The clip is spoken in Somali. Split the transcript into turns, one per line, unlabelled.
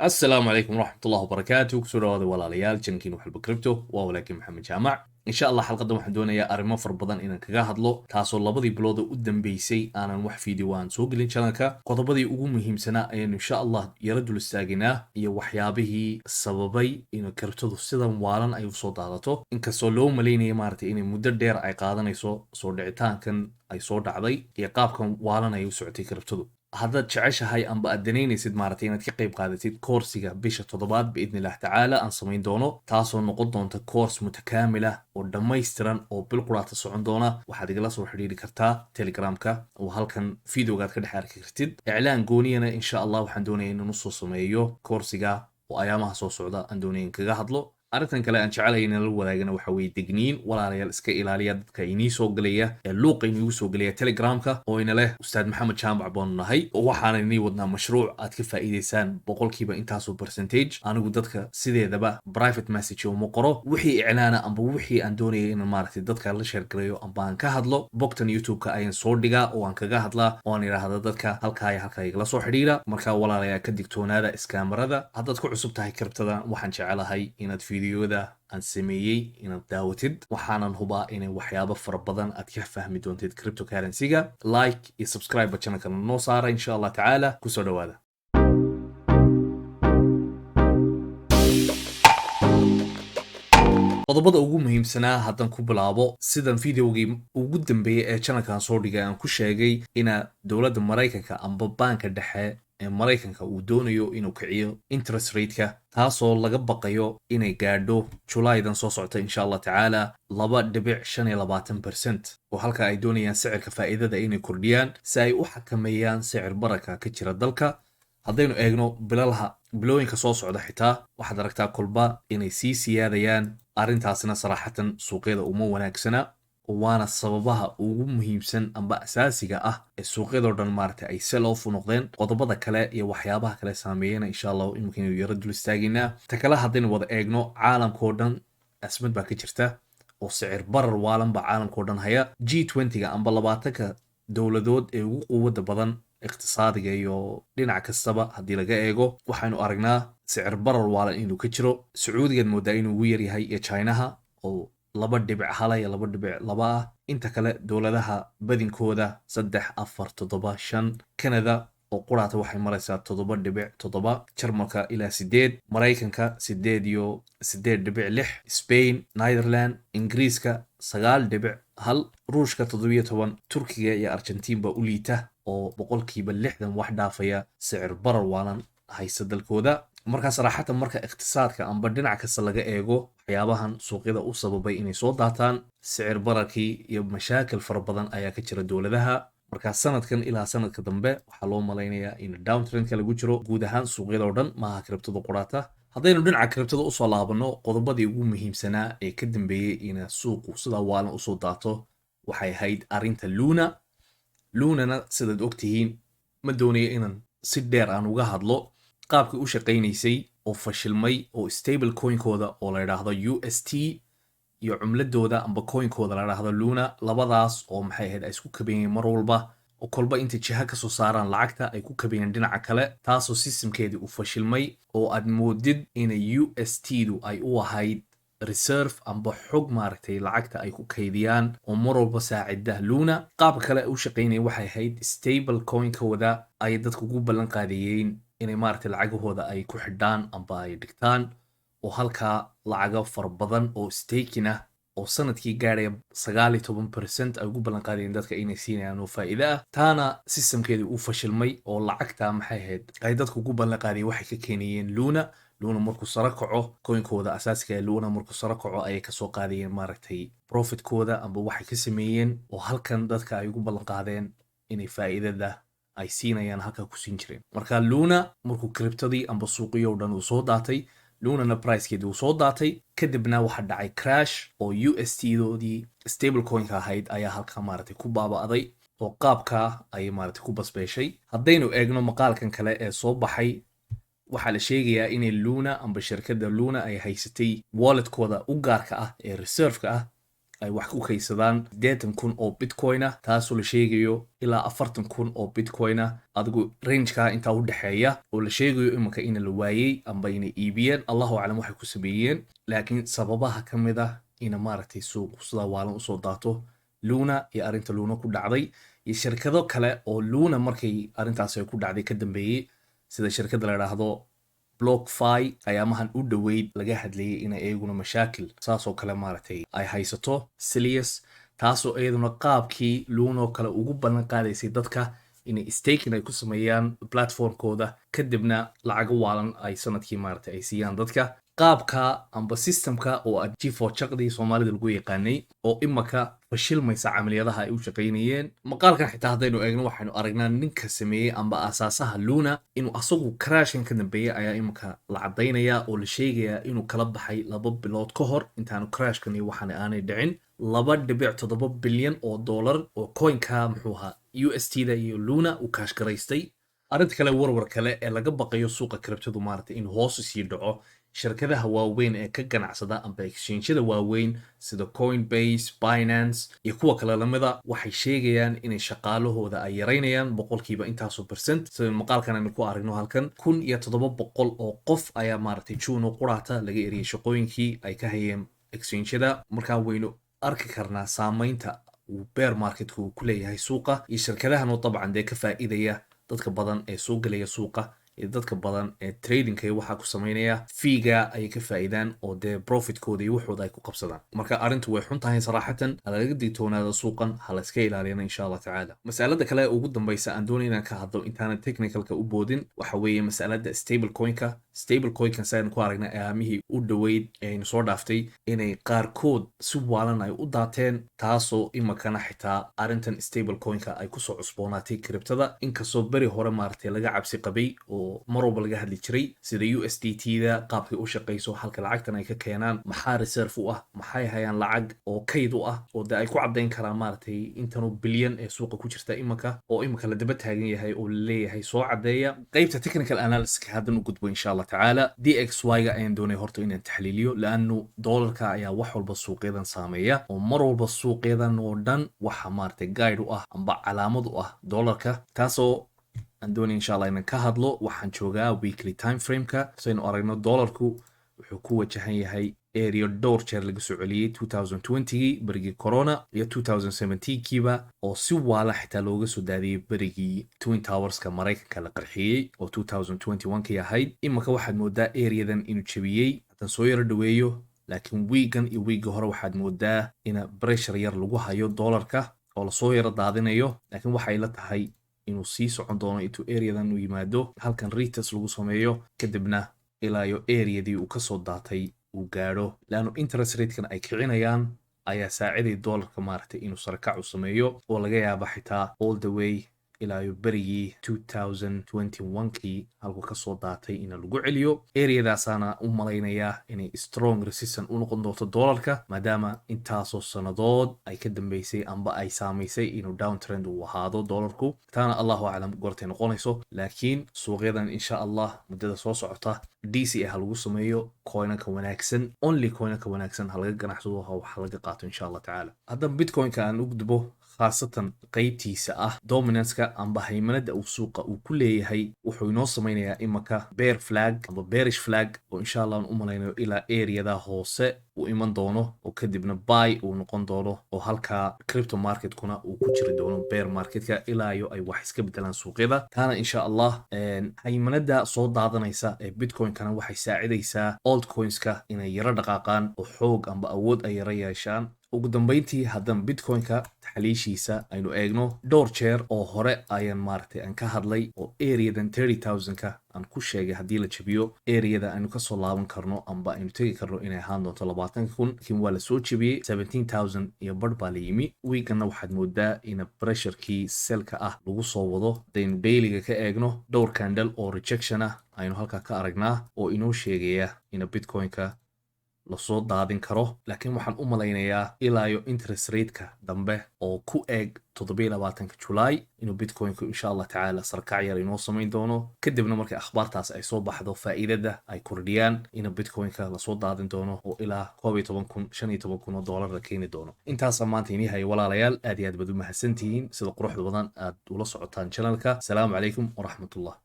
السلام عليكم ورحمة الله وبركاته kusoo dhawaada walaalayaal jankiin waxalba crypto waa walaakiin maxamed jaamac insha allah xalqadan waxaan doonayaa arrimo fara badan inaan kaga hadlo taasoo labadii bilood u dambeysay aanan wax video aan soo gelin channelka qodobadii ugu muhiimsanaa ayaan insha allah yara dul istaaginaa iyo waxyaabihii sababay in cryptadu sidan waalan ay usoo daadato inkastoo loo maleynaya maaragtay inay muddo dheer ay qaadanayso soo dhicitaankan ay soo dhacday iyo qaabkan waalan ay u socotay cryptadu haddaad jeceshahay amba aad danaynaysid maaragtay inaad ka qayb qaadatid koorsiga bisha toddobaad biidni illah tacaala aan samayn doono taasoo noqon doonta koors mutakaamil ah oo dhammaystiran oo bil quraata socon doona waxaad igala soo xidhiiri kartaa telegramka oo halkan videogaad ka dhex arki kartid iclaan gooniyana insha allah waxaan doonaya inaan usoo sameeyo koorsiga oo ayaamaha soo socda aan doonaya in kaga hadlo arrintan kale aan jecelahay inaan la wadaagana waxa weeye digniin walaalayaal iska ilaaliya dadka inii soo gelaya ee luuqa iniigu soo gelaya telegramka oo ina leh ustaad maxamed jaamac baanu nahay waxaana inii wadnaa mashruuc aad ka faa'iidaysaan boqolkiiba intaasoo percentage anigu dadka sideedaba private message uma qoro wixii iclaana amba wixii aan doonaya inaan maaragtay dadka la sheergalayo amba aan ka hadlo bogtan youtube-ka ayaan soo dhigaa oo aan kaga hadlaa oo aan idhaahda dadka halkaa igala soo xidhiira markaa walaalayaa ka digtoonaada iskaamarada haddaad ku cusub tahay kribtada waxaan jecelahay inaad videoda aan sameeyey inaad daawatid waxaanan hubaa inay waxyaabo fara badan aad ka fahmi doontid cryptocurrency-ga like iyo subscribe channelkana noo saara insha allah tacaala kusoo dhawaada qodobada ugu muhiimsanaa haddaan ku bilaabo sidan videogii ugu dambeeyey ee channelkan soo dhigay aan ku sheegay ina dowladda maraykanka amba baanka dhexe ee maraykanka uu doonayo inuu kiciyo interest rateka taasoo laga baqayo inay gaadho julaydan soo socota insha allah tacaala 2.25% oo halka ay doonayaan sicirka faa'iidada inay kordhiyaan si ay u xakameeyaan sicir bararka ka jira dalka haddaynu eegno bilooyinka soo socda xitaa waxaad aragtaa kolba inay sii siyaadayaan arrintaasina saraxatan suuqyada uma wanaagsana waana sababaha ugu muhiimsan amba asaasiga ah ee suuqyadoo dhan maaragtay ay sell off u noqdeen qodobada kale iyo waxyaabaha kale saameeyana insha allah imikaynu yara dul istaaginaa ta kale haddaynu wada eegno caalamkao dhan asmad baa ka jirta oo sicir barar waalan baa caalamkao dhan haya G20ga amba 20ka dowladood ee ugu quwadda badan iqtisaadiga iyo dhinac kastaba haddii laga eego waxaynu aragnaa sicir barar waalan inuu ka jiro sacuudigaad moodaa inuu ugu yaryahay iyo chinaha oo 2.1 iyo 2.2 ah inta kale dowladaha badinkooda 3 4 7 5 Canada oo quraata waxay maraysaa 7.7 Jarmalka ilaa 8 Maraykanka 8 iyo 8.6 Spain Netherland Ingiriiska 9.1 Ruushka 17 Turkiga iyo Argentina ba u liita oo boqolkiiba 60 wax dhaafaya sicir barar waalan haysta dalkooda markaas raaxatan marka iqtisaadka amba dhinac kasta laga eego waxyaabahan suuqyada u sababay inay soo daataan sicir bararkii iyo mashaakil fara badan ayaa ka jira dowladaha markaa sanadkan ilaa sanadka dambe waxaa loo malaynayaa in downtrendka lagu jiro guud ahaan suuqyada oo dhan maaha kribtada quraata haddaynu dhinaca kribtada usoo laabano qodobadii ugu muhiimsanaa ee ka dambeeyey ina suuqu sidaa waalan usoo daato waxay ahayd arrinta lunana sidaad ogtihiin ma doonaya inaan si dheer aan uga hadlo qaabkii u shaqaynaysay oo fashilmay oo stable coinkooda oo la yidhaahdo UST iyo cumladooda amba coinkooda la yidhaahdo Luna labadaas oo maxay ahayd ay isku kabayeen mar walba oo kolba inta jiha ka soo saaraan lacagta ay ku kabayeen dhinaca kale taasoo systemkeedii u fashilmay oo aad moodid in UST-du ay u ahayd reserve amba xog maaragtay lacagta ay ku kaydiyaan oo mar walba saacida Luna qaabka kale u shaqaynaya waxay ahayd stable coinkooda ay dadku ugu ballan qaadayeen inay maaragtay lacagahooda ay ku xidhaan amba ay dhigtaan oo halkaa lacago fara badan oo staking ah oo sanadkii gaadhaya 19% ay ugu ballan qaadayeen dadka inay siinayaan oo faa'iido ah taana systemkeedii uu fashilmay oo lacagta maxay ahayd ay dadku ugu ballan qaadayeen waxay ka keenayeen Luna markuu sare kaco coinkooda asaasiga ee Luna markuu sare kaco ayay ka soo qaadayeen maaragtay profitkooda amba waxay ka sameeyeen oo halkan dadka ay ugu ballan qaadeen inay faa'iidada ay siinayaan halka ku siin jireen marka Luna markuu kribtadii amba suuqiyo dhan uu soo daatay Lunana pricekeedii uu soo daatay kadibna waxa dhacay crash oo UST-doodii stable coinka ahayd ayaa halka maaragtay ku baaba'day oo qaabka ay maaragtay ku basbeeshay haddaynu eegno maqaalkan kale ee soo baxay waxaa la sheegayaa inay Luna amba shirkadda Luna ay haysatay walletkooda u gaarka ah ee reserve-ka ah ay wax ku kaydsadaan 80,000 oo bitcoin ah, taasoo la sheegayo ilaa 40,000 oo bitcoin ah, adigu rangeka intaa u dhexeeya, oo la sheegayo iminka in la waayey amba inay iibiyeen, allahu aclam waxay ku sameeyeen. laakiin sababaha ka mid ah ina maaragtay suuqu sidaa waalan usoo daato Luna iyo arrinta Luna ku dhacday, iyo shirkado kale oo Luna markay arrintaas ay ku dhacday ka dambeeyey, sida shirkadda la yidhaahdo BlockFi ayaamahan u dhoweyd laga hadlayay inay iyaguna mashaakil saasoo kale maaragtay ay haysato Celius, taasoo iyaduna qaabkii Luna oo kale ugu ballan qaadaysay dadka inay staking ay ku sameeyaan platformkooda, kadibna lacago waalan ay sanadkii maaragtay ay siiyaan dadka. qaabka amba systemka oo G4chaqdii Soomaalida lagu yaqaanay oo imaka fashilmaysa camaliyadaha ay u shaqaynayeen. maqaalkan xitaa haddaynu eegno waxaynu aragnaa ninka sameeyey amba asaasaha Luna inuu asagu crashin ka dambeeyey ayaa imaka la caddaynaya oo la sheegayaa inuu kala baxay 2 bilood ka hor intaanu crashkan iyo waxaan aanay dhicin 2.7 bilyan oo dollar oo coinka muxuu ahaa UST-da iyo Luna uu kaash garaystay. arrinta kale warwar kale ee laga baqayo suuqa kriptadu maaragtay in hoos sii dhaco, shirkadaha waaweyn ee ka ganacsada amba exchange-yada waaweyn sida Coinbase, Binance iyo kuwa kale lamida waxay sheegayaan inay shaqaalahooda ay yaraynayaan boqolkiiba intaasoo percent. sida maqaalkan aynu ku aragno halkan 1,700 oo qof ayaa maaragtay June quraata laga eriyay shaqooyinkii ay ka hayeen exchange-yada. markaa waynu arki karnaa saamaynta uu bear marketku ku leeyahay suuqa, iyo shirkadahan oo dabcan dee ka faa'iidaya dadka badan ee soo gelaya suuqa iyo dadka badan ee tradingka iyo waxaa ku sameynaya fiiga ay ka faa'iidaan oo dee profitkooda iyo waxooda ay ku qabsadaan. marka arrintu way xun tahay saraxatan, halaga digtoonaada suuqan, hala iska ilaaliyana insha Allah tacaala. masalada kale ee ugu dambaysa aan doonay inaan ka hadlo intaanan technicalka u boodin waxa weeye masalada stablecoinka. stablecoinkan sidaan ku aragnay aamihii u dhoweyd ee aynu soo dhaaftay inay qaarkood si waalan ay u daateen, taasoo imakana xitaa arrintan stablecoinka ay kusoo cusboonaatay kriptada, inkastoo beri hore maaragtay laga cabsi qabay oo mar walba laga hadli jiray sida USDT-da qaabkay u shaqayso, halka lacagtan ay ka keenaan, maxaa reserve u ah, maxay hayaan lacag oo kayd u ah oo dee ay ku caddayn karaan maaragtay intanu bilyan ee suuqa ku jirta imaka, oo imaka la daba taagan yahay oo la leeyahay soo caddeeya. qaybta technical analysis haddan u gudbo insha Allah tacaala. DXY-ga ayaan doonay horta inaan taxliiliyo, laannu doolarka ayaa wax walba suuqyadan saameeya, oo mar walba suuqyadan oo dhan waxa maaragtay guide u ah amba calaamad u ah doolarka, taasoo aan doonay insha Allah inaan ka hadlo. waxaan joogaa weekly time frameka, saynu aragno doolarku wuxuu ku wajahan yahay area dhowr jeer laga soo celiyey 2020gii berigii corona iyo 2017kiiba oo si waala xitaa looga soo daadiyey berigii Twin Towerska Maraykanka la qarxiyey oo 2021kii ahayd. imaka waxaad moodaa areadan inuu jebiyey, haddaan soo yaro dhaweeyo, laakiin wiigan iyo wiigga hore waxaad moodaa ina pressure yar lagu hayo doolarka oo lasoo yaro daadinayo, laakiin waxay la tahay inuu sii socon doono intuu areadan u yimaado halkan retest lagu sameeyo, kadibna ilaa iyo areadii uu kasoo daatay uu gaadho, laannu interest ratekan ay kicinayaan ayaa saaciday doolarka maaragtay inuu sarakac u sameeyo, oo laga yaaba xitaa all the way ilaa iyo berigii 2021kii halku kasoo daatay ina lagu celiyo. areadaasaana u malaynayaa inay strong resistance u noqon doonto doolarka, maadaama intaasoo sannadood ay ka dambeysay amba ay saamaysay inuu downtrend uu ahaado doolarku. taana allahu aclam goortay noqonayso, laakiin suuqyadan insha Allah muddada soo socota DCA ha lagu sameeyo, coinanka wanaagsan, only coinanka wanaagsan ha laga ganacsado, ha laga qaato insha Allah tacaala. haddaba bitcoinka aan u gudbo khaasatan qaybtiisa ah dominance-ka amba haymanada uu suuqa uu ku leeyahay, wuxuu inoo samaynayaa imaka bear flag amba bearish flag oo insha Allah aan u malaynayo ilaa areada hoose uu iman doono, oo kadibna buy uu noqon doono, oo halka crypto marketkuna uu ku jiri doono bear marketka ilaa iyo ay wax iska bedelaan suuqyada. taana insha Allah haymanada soo daadanaysa ee bitcoinkana waxay saacidaysaa altcoinska inay yara dhaqaaqaan oo xoog amba awood ay yara yeeshaan. ugu dambeyntii haddaan bitcoinka taxliishiisa aynu eegno, dhowr jeer oo hore ayaan maaragtay aan ka hadlay oo areadan 30,000ka aan ku sheegay haddii la jabiyo areada aynu kasoo laaban karno amba aynu tegi karno inay ahaan doonto 20,000, laakiin waa la soo jabiyey 17,000 iyo bar baa la yimi. wiiganna waxaad moodaa ina pressurekii selka ah lagu soo wado. hadaynu dailyga ka eegno dhowr candle oo rejection ah aynu halkaa ka aragnaa oo inoo sheegaya ina bitcoinka lasoo daadin karo, laakiin waxaan u malaynayaa ilaa iyo interest rateka dambe oo ku eeg 27 July inuu bitcoinku insha Allah tacaala sarkac yar inoo samayn doono, kadibna markay akhbaartaas ay soo baxdo faa'iidada ay kordhiyaan inuu bitcoinka lasoo daadin doono oo ilaa 15,000 oo dollar la keeni doono. intaas maanta inii hay walaalayaal, aad iyo aad baad u mahadsantihiin sida quruxda badan aad ula socotaan channelka. Salaamu calaykum waraxmatullah.